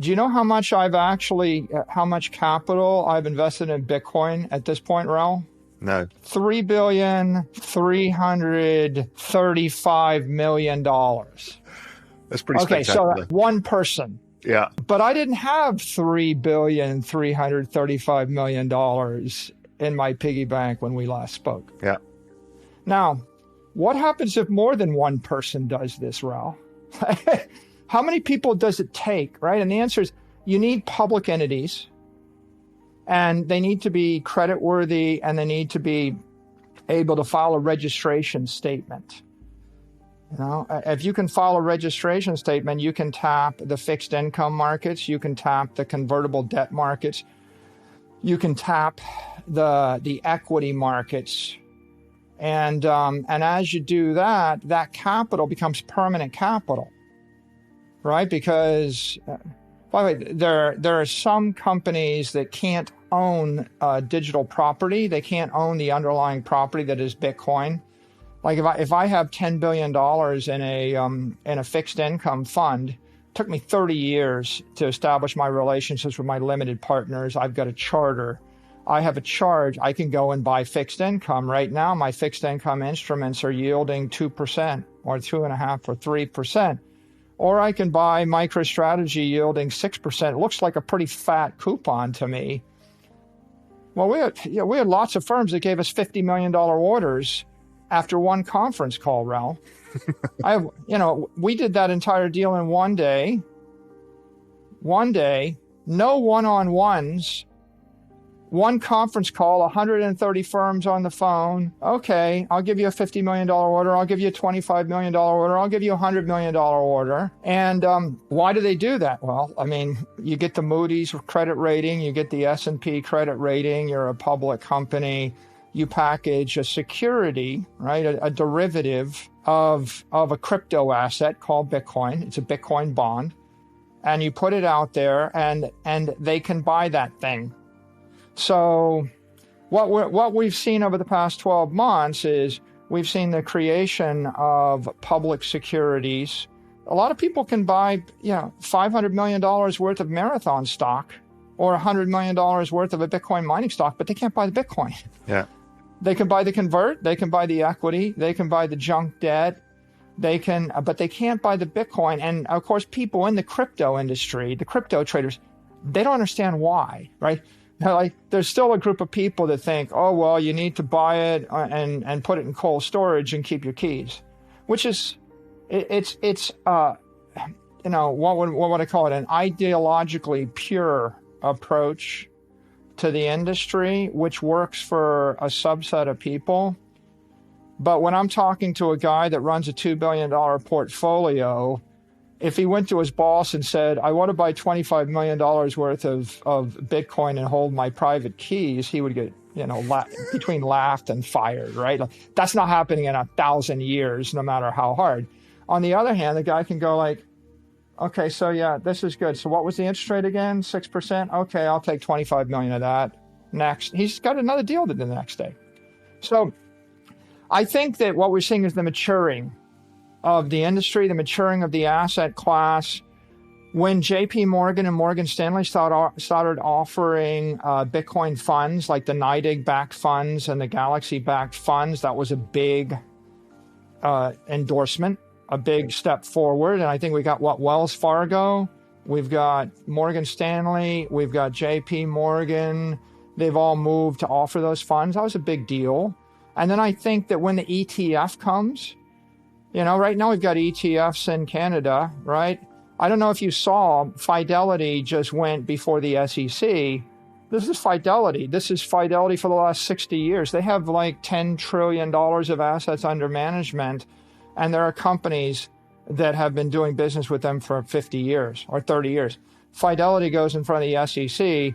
Do you know how much how much capital I've invested in Bitcoin at this point, Raul? No. $3,335,000,000. That's pretty Okay, spectacular. so one person. Yeah. But I didn't have $3,335,000,000 in my piggy bank when we last spoke. Yeah. Now, what happens if more than one person does this, Raul? How many people does it take, right? And the answer is you need public entities, and they need to be creditworthy, and they need to be able to file a registration statement. You know, if you can file a registration statement, you can tap the fixed income markets, you can tap the convertible debt markets, you can tap the equity markets. And as you do that, that capital becomes permanent capital, right? Because, by the way, there are some companies that can't own digital property. They can't own the underlying property that is Bitcoin. Like if I have $10 billion in a fixed income fund, it took me 30 years to establish my relationships with my limited partners. I've got a charter. I have a charge. I can go and buy fixed income. Right now, my fixed income instruments are yielding 2% or 2.5% or 3%. Or I can buy MicroStrategy yielding 6%. It looks like a pretty fat coupon to me. Well, we had lots of firms that gave us $50 million orders after one conference call, Raul. We did that entire deal in one day, no one-on-ones, one conference call, 130 firms on the phone. Okay, I'll give you a $50 million order. I'll give you a $25 million order. I'll give you a $100 million order. And why do they do that? Well, I mean, you get the Moody's credit rating, you get the S&P credit rating, you're a public company. You package a security, right, a derivative of a crypto asset called Bitcoin. It's a Bitcoin bond. And you put it out there, and they can buy that thing. So what we've seen over the past 12 months is we've seen the creation of public securities. A lot of people can buy, $500 million worth of Marathon stock or $100 million worth of a Bitcoin mining stock, but they can't buy the Bitcoin. Yeah. They can buy the convert, they can buy the equity, they can buy the junk debt, but they can't buy the Bitcoin. And of course, people in the crypto industry, the crypto traders, they don't understand why, right? There's still a group of people that think, oh, well, you need to buy it and put it in cold storage and keep your keys, which is, what would I call it? An ideologically pure approach to the industry, which works for a subset of people. But when I'm talking to a guy that runs a $2 billion portfolio, if he went to his boss and said, I want to buy $25 million worth of Bitcoin and hold my private keys, he would get, between laughed and fired, right? That's not happening in 1,000 years, no matter how hard. On the other hand, the guy can go like, okay, so yeah, this is good. So what was the interest rate again? 6%? Okay, I'll take 25 million of that. Next. He's got another deal to do the next day. So I think that what we're seeing is the maturing of the industry, the maturing of the asset class. When JP Morgan and Morgan Stanley started offering Bitcoin funds, like the NYDIG-backed funds and the Galaxy-backed funds, that was a big endorsement, a big step forward. And I think we got Wells Fargo, we've got Morgan Stanley, we've got JP Morgan. They've all moved to offer those funds. That was a big deal. And then I think that when the ETF comes, right now we've got ETFs in Canada, right? I don't know if you saw, Fidelity just went before the SEC. This is Fidelity. This is Fidelity for the last 60 years. They have like $10 trillion of assets under management. And there are companies that have been doing business with them for 50 years or 30 years. Fidelity goes in front of the SEC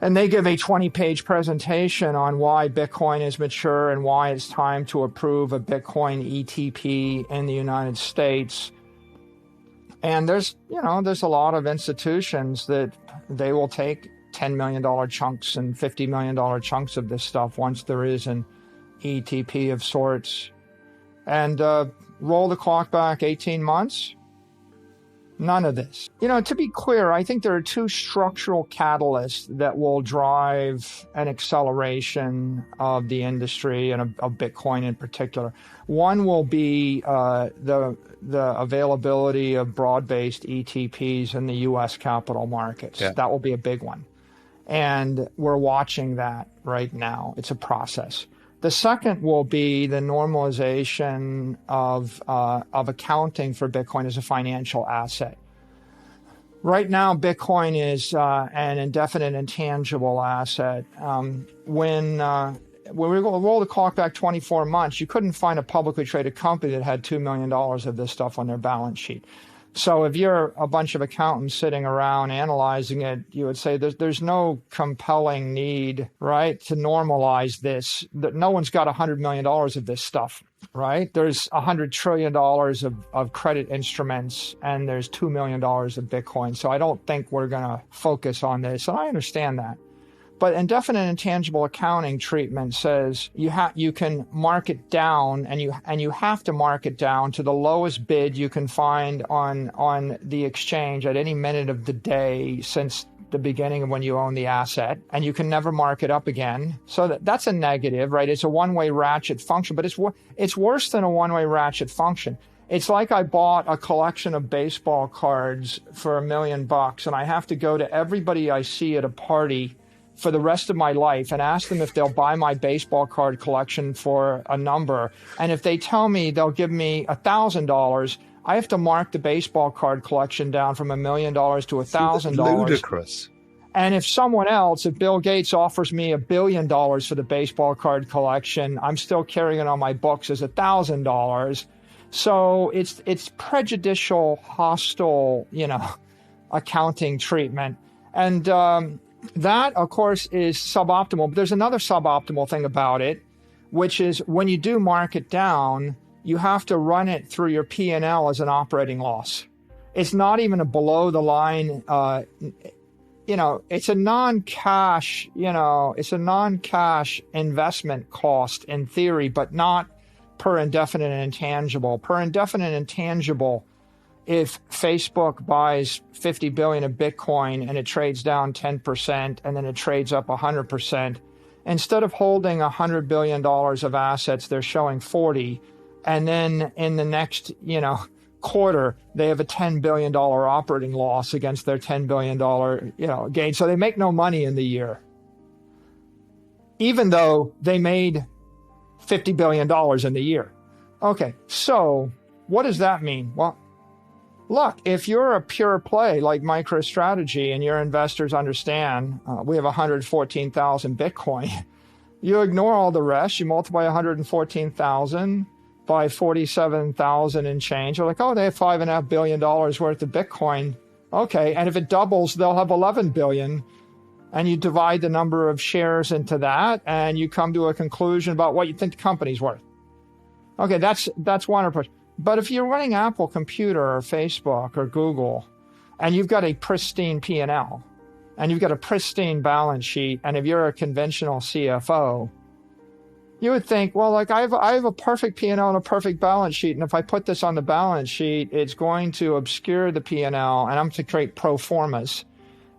and they give a 20-page presentation on why Bitcoin is mature and why it's time to approve a Bitcoin ETP in the United States. And there's a lot of institutions that they will take $10 million chunks and $50 million chunks of this stuff once there is an ETP of sorts. And roll the clock back 18 months, None of this. To be clear, I think there are two structural catalysts that will drive an acceleration of the industry and of Bitcoin in particular. One will be the availability of broad-based ETPs in the U.S. capital markets. Yeah. That will be a big one. And we're watching that right now. It's a process. The second will be the normalization of accounting for Bitcoin as a financial asset. Right now, Bitcoin is an indefinite intangible asset. When we roll the clock back 24 months, you couldn't find a publicly traded company that had $2 million of this stuff on their balance sheet. So if you're a bunch of accountants sitting around analyzing it, you would say there's no compelling need, right, to normalize this. No one's got $100 million of this stuff, right? There's $100 trillion of credit instruments, and there's $2 million of Bitcoin. So I don't think we're going to focus on this, and I understand that. But indefinite intangible accounting treatment says you can mark it down, and you have to mark it down to the lowest bid you can find on the exchange at any minute of the day since the beginning of when you own the asset, and you can never mark it up again. So that's a negative, right? It's a one-way ratchet function, but it's worse than a one-way ratchet function. It's like I bought a collection of baseball cards for $1 million, and I have to go to everybody I see at a party for the rest of my life and ask them if they'll buy my baseball card collection for a number. And if they tell me they'll give me $1,000, I have to mark the baseball card collection down from $1 million to $1,000. Ludicrous. And if someone else, if Bill Gates offers me $1 billion for the baseball card collection, I'm still carrying it on my books as $1,000. So it's prejudicial, hostile, accounting treatment. And that, of course, is suboptimal. But there's another suboptimal thing about it, which is when you do mark it down, you have to run it through your P&L as an operating loss. It's not even a below the line, it's a non-cash, it's a non-cash investment cost in theory, but not per indefinite intangible. Per indefinite intangible, if Facebook buys 50 billion of Bitcoin and it trades down 10% and then it trades up 100%, instead of holding $100 billion of assets, they're showing 40. And then in the next, quarter, they have a $10 billion operating loss against their $10 billion, gain. So they make no money in the year, even though they made $50 billion in the year. Okay, so what does that mean? Well, look, if you're a pure play like MicroStrategy and your investors understand we have 114,000 Bitcoin, you ignore all the rest, you multiply 114,000 by 47,000 and change. You're like, oh, they have $5.5 billion worth of Bitcoin. Okay, and if it doubles, they'll have 11 billion. And you divide the number of shares into that, and you come to a conclusion about what you think the company's worth. Okay, that's one approach. But if you're running Apple Computer or Facebook or Google, and you've got a pristine P&L, and you've got a pristine balance sheet, and if you're a conventional CFO, you would think, well, like I have a perfect P&L and a perfect balance sheet, and if I put this on the balance sheet, it's going to obscure the P&L, and I'm going to create pro formas,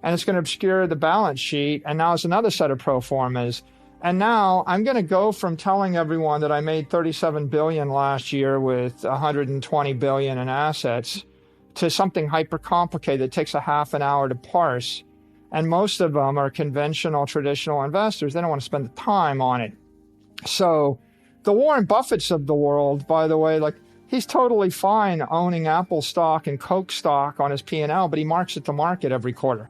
and it's going to obscure the balance sheet, and now it's another set of pro formas. And now I'm going to go from telling everyone that I made 37 billion last year with 120 billion in assets to something hyper complicated that takes a half an hour to parse. And most of them are conventional, traditional investors. They don't want to spend the time on it. So the Warren Buffetts of the world, by the way, like he's totally fine owning Apple stock and Coke stock on his P&L, but he marks it to market every quarter.